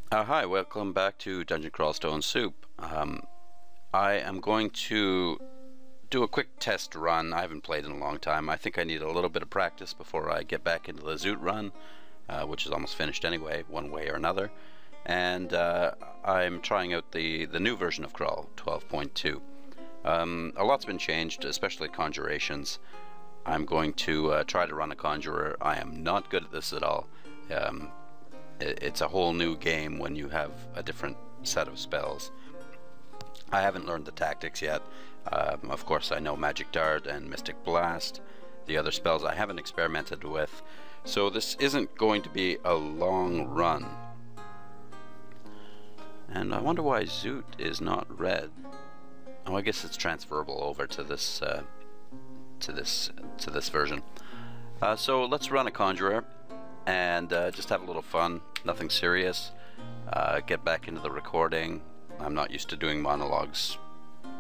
Hi, welcome back to Dungeon Crawl Stone Soup. I am going to do a quick test run. I haven't played in a long time. I think I need a little bit of practice before I get back into the Zoot run, which is almost finished anyway, one way or another. And I'm trying out the new version of Crawl, 12.2. A lot's been changed, especially conjurations. I'm going to try to run a conjurer. I am not good at this at all. It's a whole new game when you have a different set of spells. I haven't learned the tactics yet. Of course, I know Magic Dart and Mystic Blast. The other spells I haven't experimented with. So this isn't going to be a long run. And I wonder why Zoot is not red. Oh, I guess it's transferable over to this version. So let's run a conjurer and just have a little fun. Nothing serious. Get back into the recording. I'm not used to doing monologues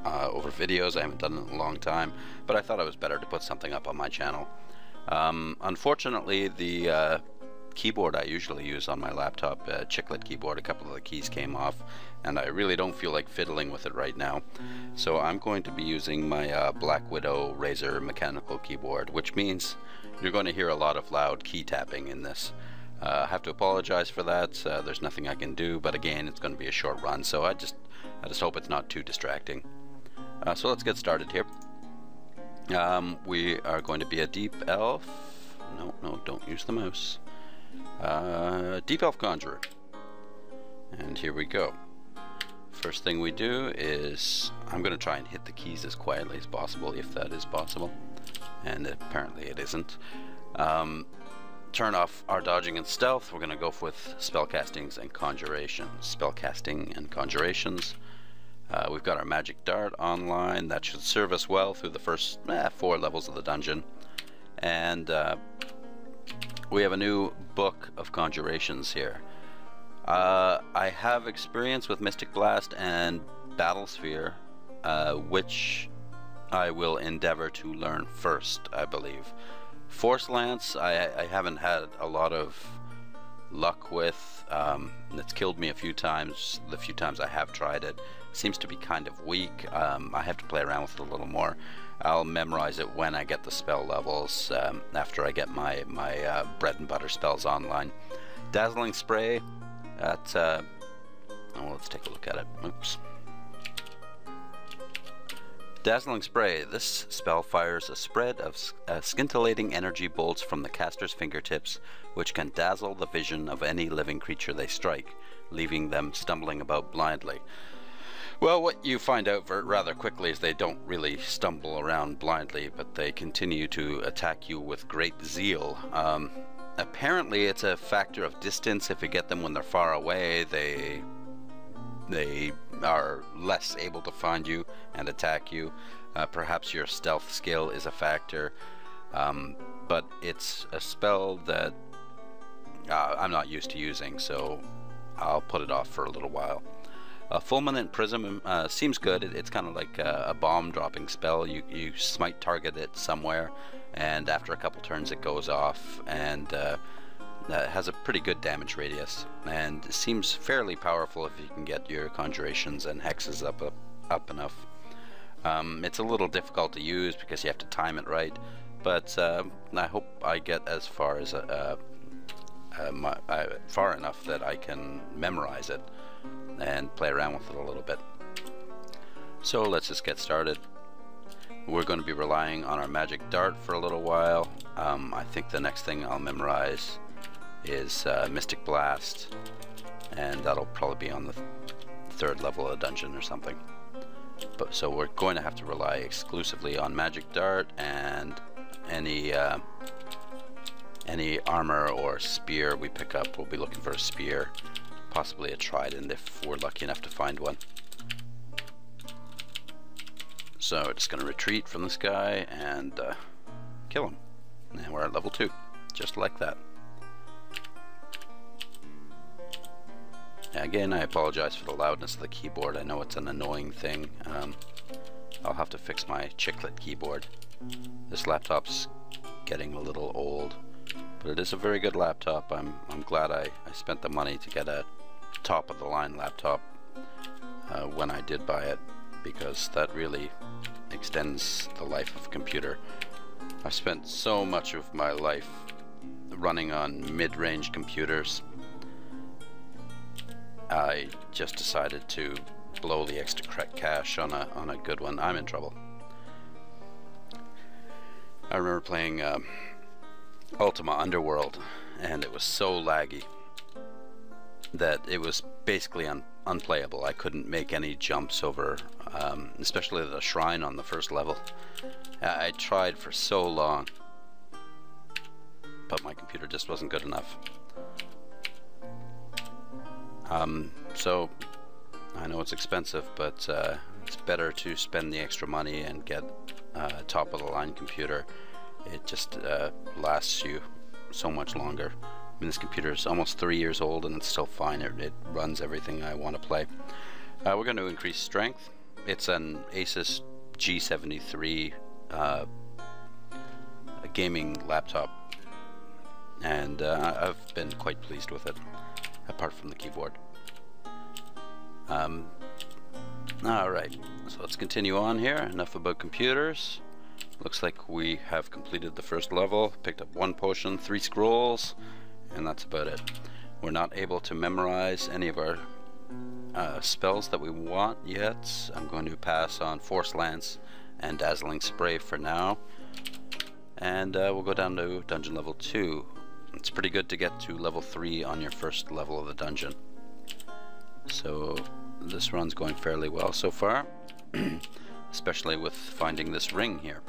over videos. I haven't done it in a long time, but I thought it was better to put something up on my channel. Unfortunately, the keyboard I usually use on my laptop, chiclet keyboard, a couple of the keys came off, and I really don't feel like fiddling with it right now. So I'm going to be using my Black Widow Razer mechanical keyboard, which means you're going to hear a lot of loud key tapping in this. I have to apologize for that. There's nothing I can do, but again, it's going to be a short run, so I just hope it's not too distracting. So let's get started here. We are going to be a deep elf. No, don't use the mouse. Deep elf conjurer. And here we go. First thing we do is I'm going to try and hit the keys as quietly as possible, if that is possible. And apparently it isn't. Turn off our dodging and stealth. We're going to go with spellcastings and conjuration. Spellcasting and conjurations. We've got our Magic Dart online. That should serve us well through the first 4 levels of the dungeon. And we have a new book of conjurations here. I have experience with Mystic Blast and Battle Sphere, which I will endeavor to learn first, I believe. Force Lance, I haven't had a lot of luck with. It's killed me a few times. The few times I have tried it, seems to be kind of weak. I have to play around with it a little more. I'll memorize it when I get the spell levels, after I get my bread and butter spells online. Dazzling Spray, let's take a look at it. Oops. Dazzling Spray. This spell fires a spread of scintillating energy bolts from the caster's fingertips, which can dazzle the vision of any living creature they strike, leaving them stumbling about blindly. Well, what you find out rather quickly is they don't really stumble around blindly, but they continue to attack you with great zeal. Apparently it's a factor of distance. If you get them when they're far away, they are less able to find you and attack you. Perhaps your stealth skill is a factor, but it's a spell that I'm not used to using, so I'll put it off for a little while. Fulminant Prism seems good. It's kind of like a bomb dropping spell. You smite target it somewhere, and after a couple turns it goes off, and has a pretty good damage radius, and seems fairly powerful if you can get your conjurations and hexes up enough. It's a little difficult to use because you have to time it right, but I hope I get as far as far enough that I can memorize it and play around with it a little bit. So let's just get started. We're going to be relying on our Magic Dart for a little while. I think the next thing I'll memorize is Mystic Blast, and that'll probably be on the 3rd level of the dungeon or something. But so we're going to have to rely exclusively on Magic Dart, and any armor or spear we pick up, we'll be looking for a spear, possibly a trident if we're lucky enough to find one. So we're just going to retreat from this guy and kill him. And we're at level 2, just like that. Again, I apologize for the loudness of the keyboard. I know it's an annoying thing. I'll have to fix my chiclet keyboard. This laptop's getting a little old, but it is a very good laptop. I'm glad I spent the money to get a top of the line laptop when I did buy it, because that really extends the life of a computer. I've spent so much of my life running on mid-range computers. I just decided to blow the extra cash on a good one. I'm in trouble. I remember playing Ultima Underworld, and it was so laggy that it was basically unplayable. I couldn't make any jumps over, especially the shrine on the first level. I tried for so long, but my computer just wasn't good enough. So I know it's expensive, but it's better to spend the extra money and get a top of the line computer. It just lasts you so much longer. I mean, this computer is almost 3 years old and it's still fine. It runs everything I want to play. We're going to increase strength. It's an Asus G73 a gaming laptop, and I've been quite pleased with it, apart from the keyboard. Alright, so let's continue on here. Enough about computers. Looks like we have completed the first level, picked up 1 potion, 3 scrolls, and that's about it. We're not able to memorize any of our spells that we want yet. I'm going to pass on Force Lance and Dazzling Spray for now, and we'll go down to dungeon level 2. It's pretty good to get to level 3 on your first level of the dungeon. So this run's going fairly well so far, especially with finding this ring here.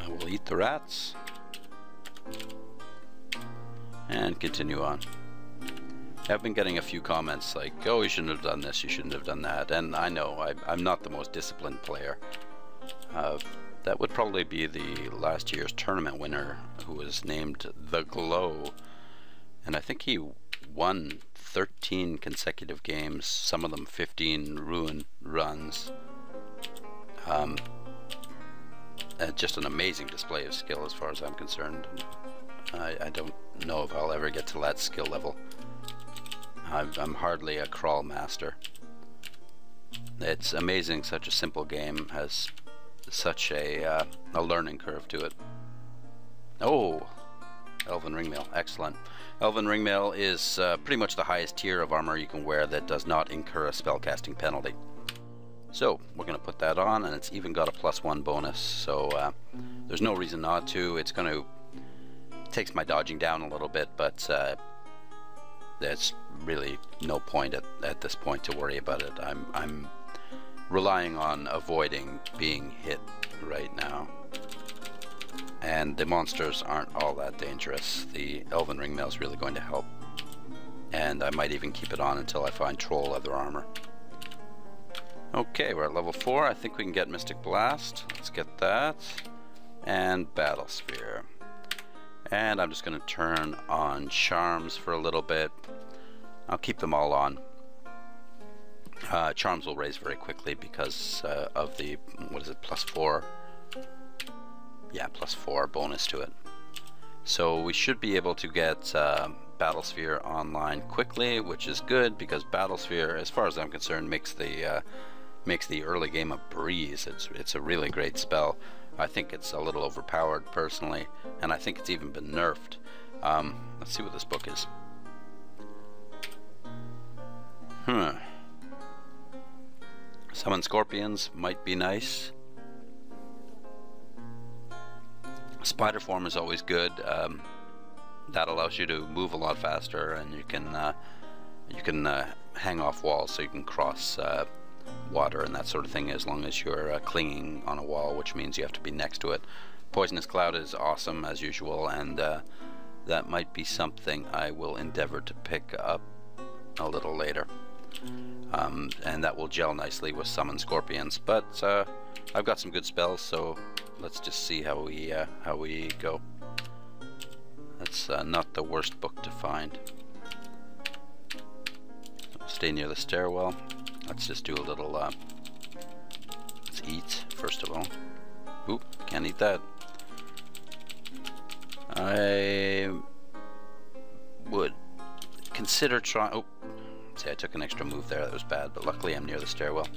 We'll eat the rats and continue on. I've been getting a few comments like, oh, you shouldn't have done this, you shouldn't have done that, and I know I'm not the most disciplined player. That would probably be the last year's tournament winner, who was named The Glow, and I think he won 13 consecutive games, some of them 15 ruin runs. Just an amazing display of skill as far as I'm concerned. I don't know if I'll ever get to that skill level. I'm hardly a crawl master. It's amazing such a simple game has such a learning curve to it. Oh, Elven Ringmail, excellent. Elven Ringmail is pretty much the highest tier of armor you can wear that does not incur a spellcasting penalty. So we're going to put that on, and it's even got a +1 bonus, so there's no reason not to. It's going to takes my dodging down a little bit, but there's really no point at this point to worry about it. I'm relying on avoiding being hit right now, and the monsters aren't all that dangerous. The Elven Ringmail is really going to help, and I might even keep it on until I find troll leather armor. Okay, we're at level 4. I think we can get Mystic Blast. Let's get that, and Battle Sphere. And I'm just going to turn on Charms for a little bit. I'll keep them all on. Charms will raise very quickly because of the, what is it, +4? Yeah, +4 bonus to it. So we should be able to get Battle Sphere online quickly, which is good because Battle Sphere, as far as I'm concerned, makes the early game a breeze. It's a really great spell. I think it's a little overpowered personally, and I think it's even been nerfed. Let's see what this book is. Summon Scorpions might be nice. Spider form is always good. That allows you to move a lot faster, and you can hang off walls, so you can cross water and that sort of thing as long as you're clinging on a wall, which means you have to be next to it. Poisonous Cloud is awesome as usual, and that might be something I will endeavor to pick up a little later, and that will gel nicely with Summon Scorpions. But I've got some good spells, so let's just see how we go. That's not the worst book to find. Stay near the stairwell. Let's just do a little, let's eat, first of all. Oop, can't eat that. I consider trying... Oh, see, I took an extra move there. That was bad, but luckily I'm near the stairwell.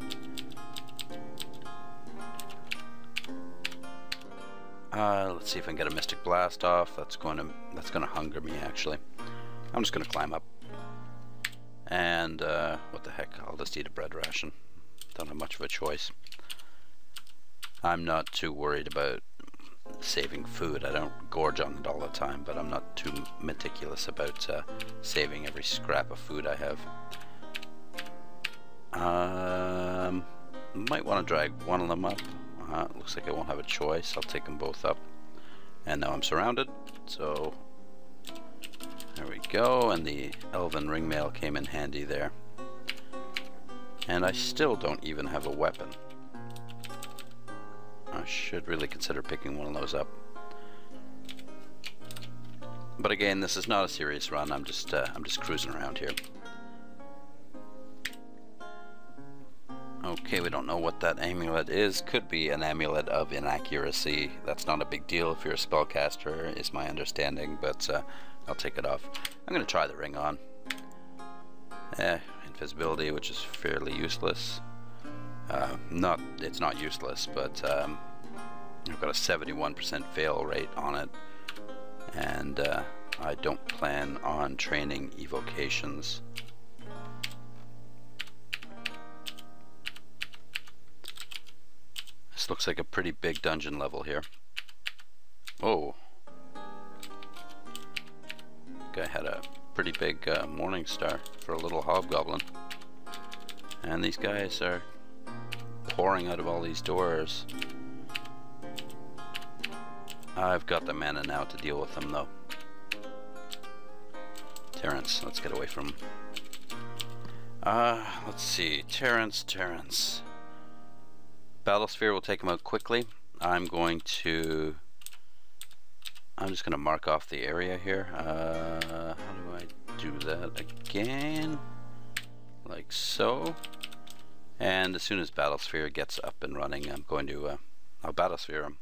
Let's see if I can get a Mystic Blast off. That's gonna hunger me, actually. I'm just gonna climb up. And, what the heck, I'll just eat a bread ration. Don't have much of a choice. I'm not too worried about saving food. I don't gorge on it all the time, but I'm not too meticulous about saving every scrap of food I have. Might want to drag one of them up. Looks like I won't have a choice. I'll take them both up. And now I'm surrounded, so there we go, and the elven ringmail came in handy there. And I still don't even have a weapon. I should really consider picking one of those up. But again, this is not a serious run. I'm just cruising around here. Okay, we don't know what that amulet is. Could be an amulet of inaccuracy. That's not a big deal if you're a spellcaster, is my understanding, but I'll take it off. I'm going to try the ring on. Invisibility, which is fairly useless. It's not useless, but I've got a 71% fail rate on it, and I don't plan on training evocations. This looks like a pretty big dungeon level here. Oh. Guy had a pretty big morning star for a little hobgoblin. And these guys are pouring out of all these doors. I've got the mana now to deal with them, though. Terrence, let's get away from him. Let's see. Terrence. Battle Sphere will take him out quickly. I'm just going to mark off the area here. How do I do that again? Like so. And as soon as Battle Sphere gets up and running, I'm going to I'll Battle Sphere him.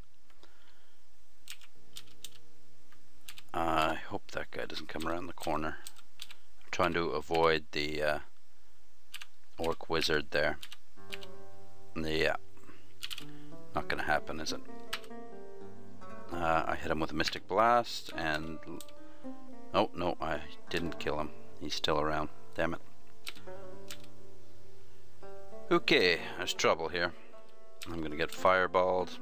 I hope that guy doesn't come around the corner. I'm trying to avoid the orc wizard there. Yeah. Not gonna happen, is it? I hit him with a Mystic Blast, and... Oh, no, I didn't kill him. He's still around. Damn it. Okay, there's trouble here. I'm gonna get fireballed.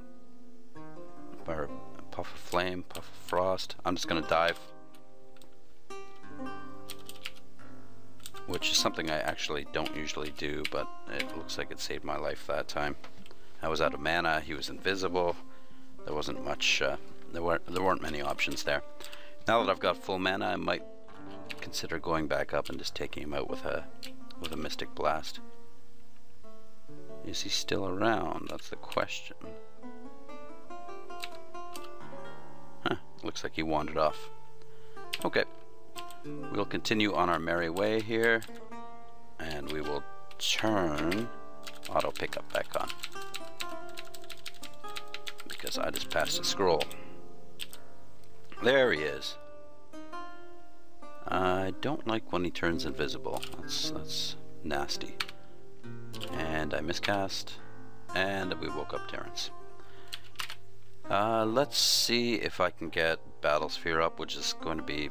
Or a puff of flame, puff of frost. I'm just gonna dive. Which is something I actually don't usually do, but it looks like it saved my life that time. I was out of mana, he was invisible. There wasn't much, there weren't many options there. Now that I've got full mana, I might consider going back up and just taking him out with a Mystic Blast. Is he still around? That's the question. Huh, looks like he wandered off. Okay. We'll continue on our merry way here, and we will turn auto pickup back on. Because I just passed a scroll. There he is. I don't like when he turns invisible. That's nasty. And I miscast, and we woke up Terrence. Let's see if I can get Battle Sphere up, which is going to be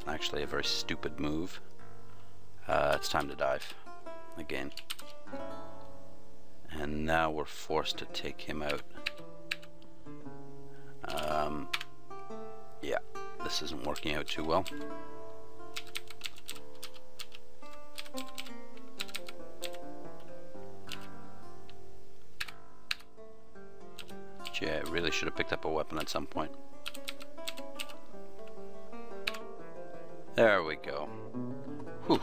actually a very stupid move. It's time to dive again. And now we're forced to take him out. Yeah, this isn't working out too well. Gee, I really should have picked up a weapon at some point. There we go. Whew.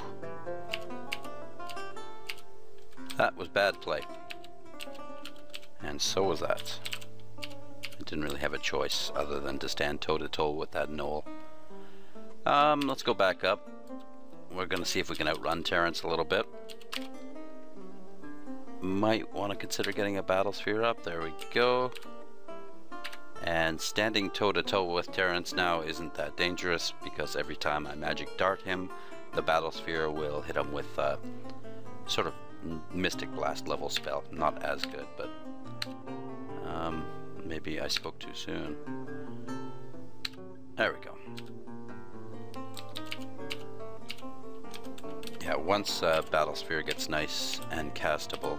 That was bad play. And so was that. I didn't really have a choice other than to stand toe-to-toe with that gnoll. Let's go back up. We're gonna see if we can outrun Terrence a little bit. Might want to consider getting a Battle Sphere up. There we go. And standing toe-to-toe with Terrence now isn't that dangerous, because every time I magic dart him, the battle sphere will hit him with sort of Mystic Blast level spell. Not as good, but maybe I spoke too soon. There we go. Yeah, once battle sphere gets nice and castable.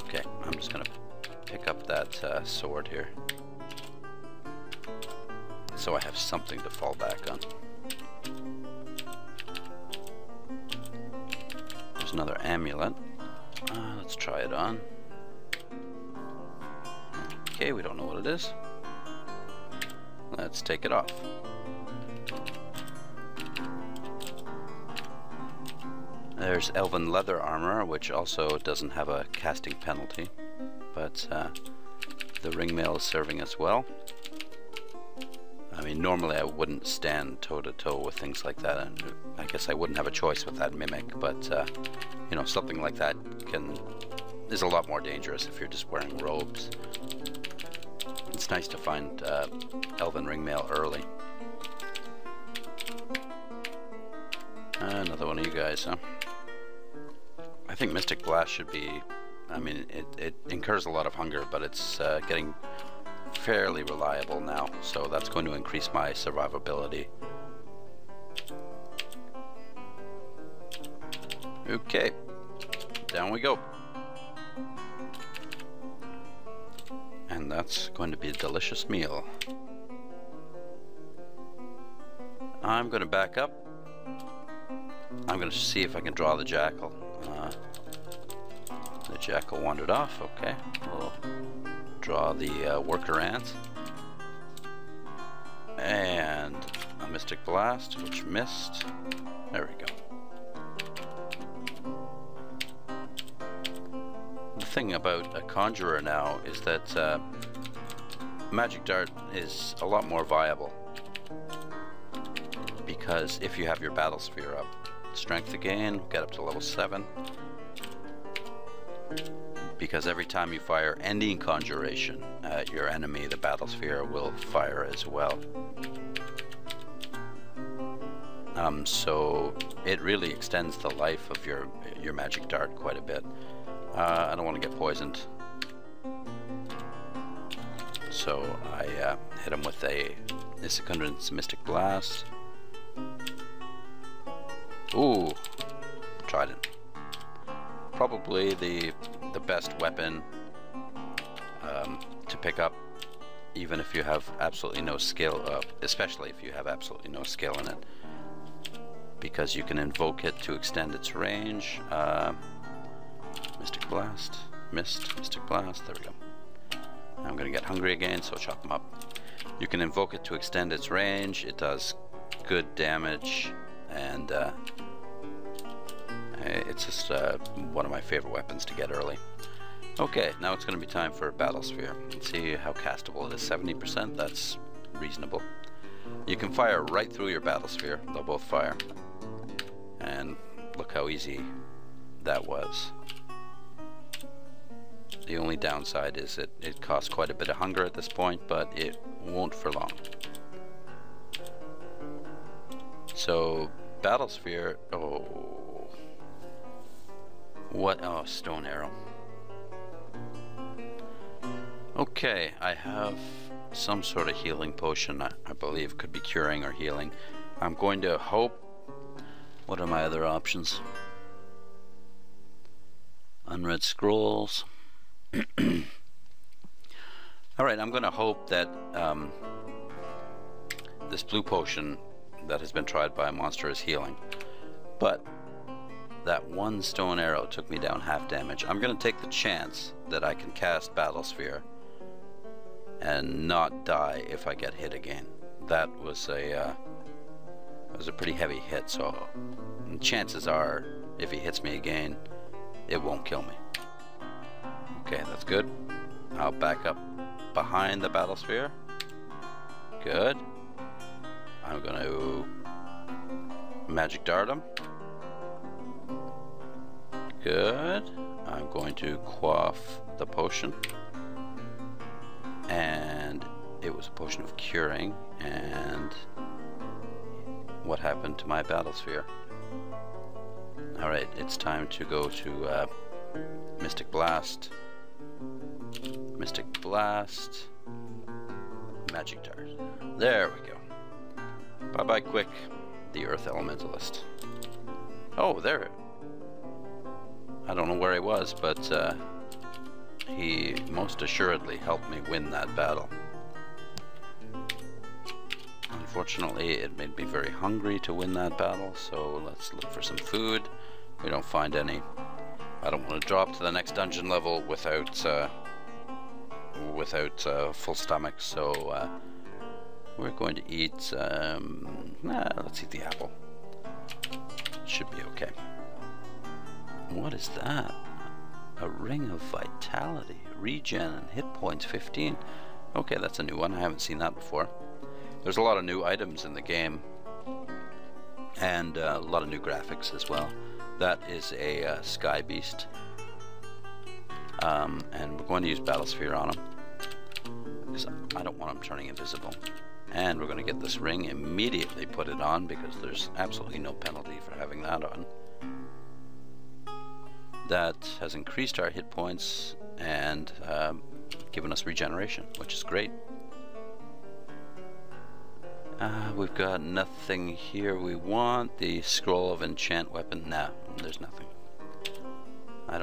Okay, I'm just gonna pick up that sword here, so I have something to fall back on. There's another amulet. Let's try it on. Okay, we don't know what it is. Let's take it off. There's elven leather armor, which also doesn't have a casting penalty, but the ringmail is serving us well. I mean, normally I wouldn't stand toe-to-toe with things like that, and I guess I wouldn't have a choice with that mimic, but you know, something like that is a lot more dangerous if you're just wearing robes. It's nice to find elven ringmail early. Another one of you guys, huh? I think Mystic Blast should be, I mean, it incurs a lot of hunger, but it's getting fairly reliable now, so that's going to increase my survivability. Okay, down we go. And that's going to be a delicious meal. I'm going to back up. I'm going to see if I can draw the jackal. The jackal wandered off. Okay, we'll draw the worker ant. And a Mystic Blast, which missed. There we go. The thing about a Conjurer now is that Magic Dart is a lot more viable, because if you have your Battle Sphere up, Strength again, get up to level 7, because every time you fire any conjuration at your enemy, the Battle Sphere will fire as well. So it really extends the life of your Magic Dart quite a bit. I don't want to get poisoned, so I hit him with a Secundant's Mystic Blast. Ooh, Trident. Probably the best weapon to pick up, even if you have absolutely no skill, especially if you have absolutely no skill in it, because you can invoke it to extend its range. Mystic Blast, missed, Mystic Blast, there we go. I'm gonna get hungry again, so chop them up. You can invoke it to extend its range. It does good damage, and it's just one of my favorite weapons to get early. Okay, now it's going to be time for Battle Sphere. Let's see how castable it is. 70%, that's reasonable. You can fire right through your Battle Sphere. They'll both fire. And look how easy that was. The only downside is it costs quite a bit of hunger at this point, but it won't for long. So, Battle Sphere, oh. What, oh, Stone Arrow. Okay, I have some sort of healing potion, I believe could be curing or healing. I'm going to hope. What are my other options? Unread scrolls. Alright, I'm going to hope that this blue potion that has been tried by a monster is healing. But that one stone arrow took me down half damage. I'm going to take the chance that I can cast Battle Sphere and not die if I get hit again. That was a pretty heavy hit, so chances are if he hits me again, it won't kill me. Okay, that's good. I'll back up behind the Battle Sphere. Good. I'm going to Magic Dart him. Good. I'm going to quaff the potion. And it was a potion of curing, and what happened to my battlesphere. Alright, it's time to go to Mystic Blast. Mystic Blast. Magic Dart. There we go. Bye-bye, Quick, the Earth Elementalist. Oh, there. I don't know where he was, but he most assuredly helped me win that battle. Unfortunately, it made me very hungry to win that battle, so let's look for some food. We don't find any. I don't want to drop to the next dungeon level without full stomach, so we're going to eat, let's eat the apple. Should be okay. What is that? A ring of vitality, regen and hit points 15. Okay, that's a new one. I haven't seen that before. There's a lot of new items in the game, and a lot of new graphics as well. That is a sky beast, and we're going to use Battlesphere on him because I don't want him turning invisible. And we're going to get this ring, immediately put it on because there's absolutely no penalty for having that on. That has increased our hit points and given us regeneration, which is great. We've got nothing here we want. The scroll of enchant weapon. Nah, there's nothing. I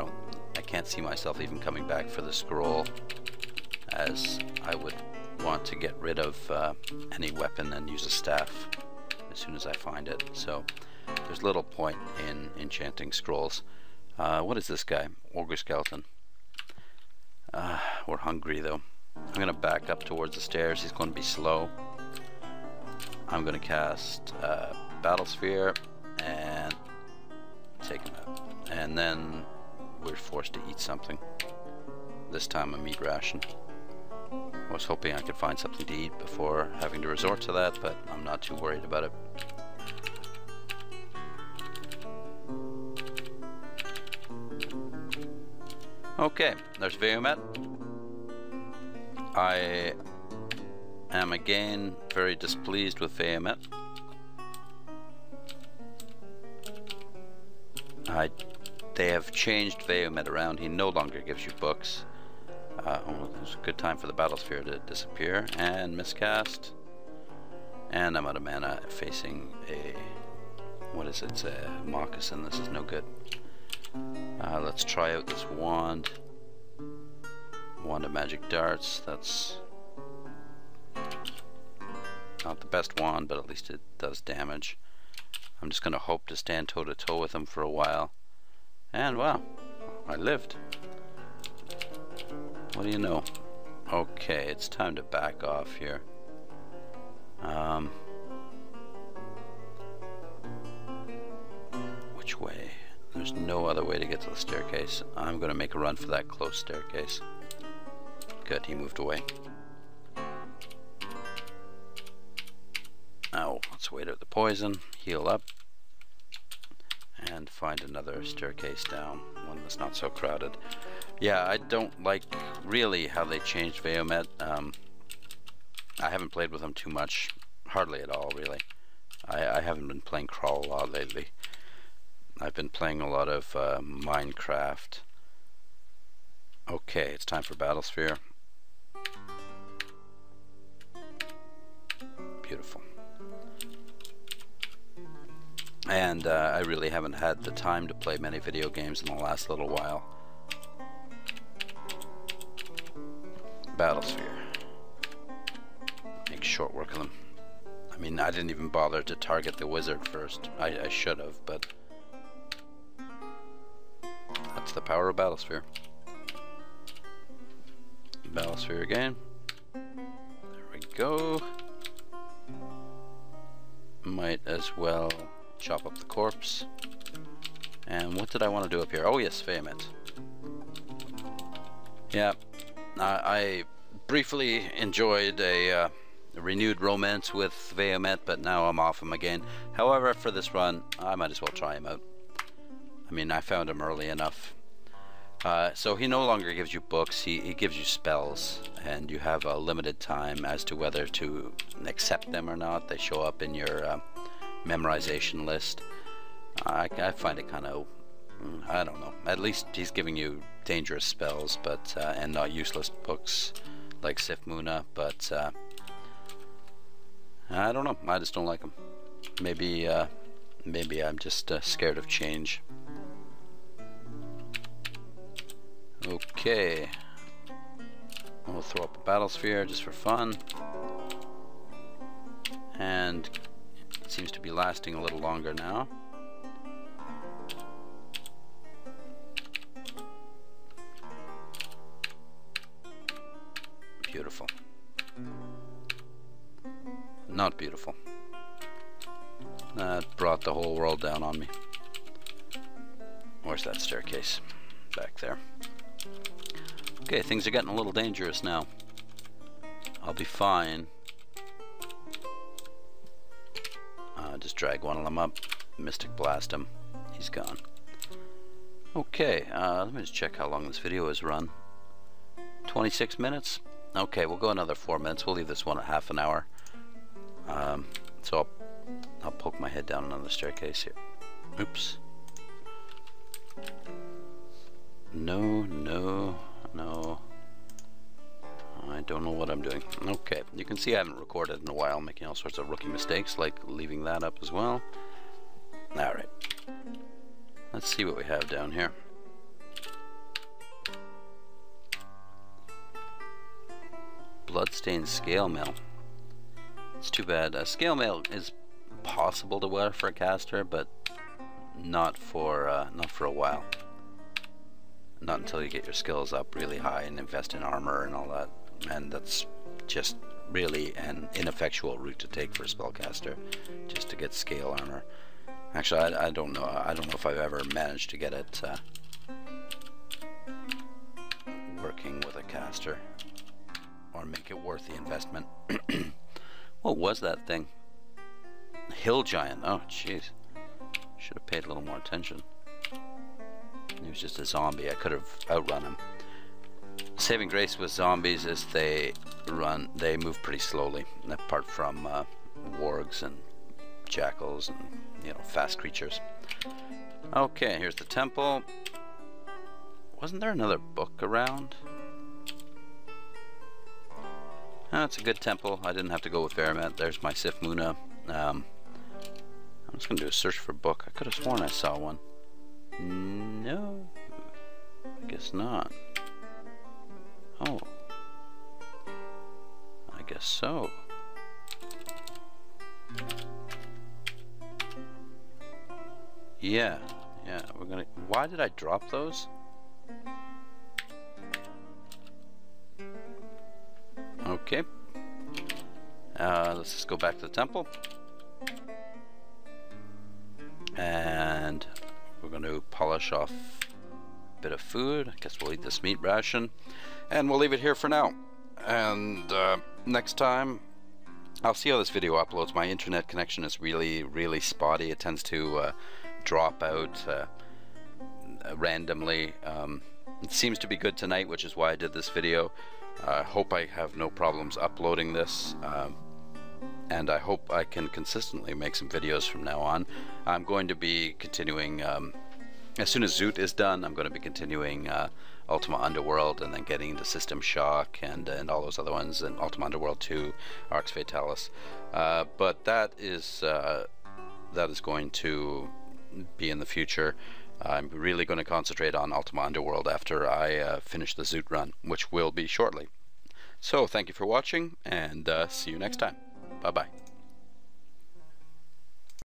can't see myself even coming back for the scroll, as I would want to get rid of any weapon and use a staff as soon as I find it. So there's little point in enchanting scrolls. What is this guy? Ogre skeleton. We're hungry though. I'm going to back up towards the stairs. He's going to be slow. I'm going to cast Battlesphere and take him out. And then we're forced to eat something. This time a meat ration. I was hoping I could find something to eat before having to resort to that, but I'm not too worried about it. Okay, there's Veomet. I am again very displeased with Veomet. They have changed Veomet around. He no longer gives you books. It's a good time for the Battlesphere to disappear and miscast. And I'm out of mana facing a... what is it? It's a moccasin. This is no good. Let's try out this wand. Wand of magic darts. That's not the best wand, but at least it does damage. I'm just going to hope to stand toe to toe with him for a while. And wow, I lived. What do you know? Okay, it's time to back off here. Which way? There's no other way to get to the staircase. I'm going to make a run for that close staircase. Good, he moved away. Now, let's wait out the poison, heal up, and find another staircase down, one that's not so crowded. Yeah, I don't like really how they changed Veomet. I haven't played with them too much, hardly at all really. I haven't been playing Crawl a lot lately. I've been playing a lot of Minecraft. Okay, it's time for Battlesphere. Beautiful. And I really haven't had the time to play many video games in the last little while. Battlesphere. Make short work of them. I mean, I didn't even bother to target the wizard first. I should have, but that's the power of Battlesphere. Battlesphere again. There we go. Might as well chop up the corpse. And what did I want to do up here? Oh yes, Veomet. Yeah, I briefly enjoyed a renewed romance with Veomet, but now I'm off him again. However, for this run, I might as well try him out. I mean, I found him early enough. So he no longer gives you books, he gives you spells, and you have a limited time as to whether to accept them or not. They show up in your memorization list. I find it kind of, I don't know. At least he's giving you dangerous spells, but and not useless books like Sif Muna. But I don't know. I just don't like him. Maybe I'm just scared of change. Okay. We'll throw up a battle sphere just for fun. And it seems to be lasting a little longer now. Beautiful. Not beautiful. That brought the whole world down on me. Where's that staircase? Back there. Okay, things are getting a little dangerous now. I'll be fine. Just drag one of them up, Mystic Blast him. He's gone. Okay, let me just check how long this video has run. 26 minutes? Okay, we'll go another 4 minutes. We'll leave this one at half an hour. So I'll poke my head down another staircase here. Oops. No, no, no. I don't know what I'm doing. Okay, you can see I haven't recorded in a while, making all sorts of rookie mistakes, like leaving that up as well. Alright. Let's see what we have down here. Bloodstained scale mail. It's too bad. Scale mail is possible to wear for a caster, but not for a while. Not until you get your skills up really high and invest in armor and all that. And that's just really an ineffectual route to take for a spellcaster, just to get scale armor. Actually, I don't know. I don't know if I've ever managed to get it working with a caster or make it worth the investment. What was that thing? Hill giant. Oh, jeez. Should have paid a little more attention. He was just a zombie. I could have outrun him. Saving grace with zombies is they move pretty slowly, apart from wargs and jackals and, you know, fast creatures. Okay, here's the temple. Wasn't there another book around? Oh, it's a good temple. I didn't have to go with Verimet. There's my Sif Muna. I'm just gonna do a search for a book. I could have sworn I saw one. No, I guess not. Oh, I guess so. Yeah, we're gonna. Why did I drop those? Okay. Let's just go back to the temple. And we're going to polish off a bit of food. I guess we'll eat this meat ration. And we'll leave it here for now. And next time, I'll see how this video uploads. My internet connection is really, really spotty. It tends to drop out randomly. It seems to be good tonight, which is why I did this video. I hope I have no problems uploading this. And I hope I can consistently make some videos from now on. I'm going to be continuing, as soon as Zoot is done, I'm going to be continuing Ultima Underworld and then getting into System Shock and all those other ones, and Ultima Underworld 2, Arx Fatalis. But that is going to be in the future. I'm really going to concentrate on Ultima Underworld after I finish the Zoot run, which will be shortly. So thank you for watching, and see you next time. Bye-bye.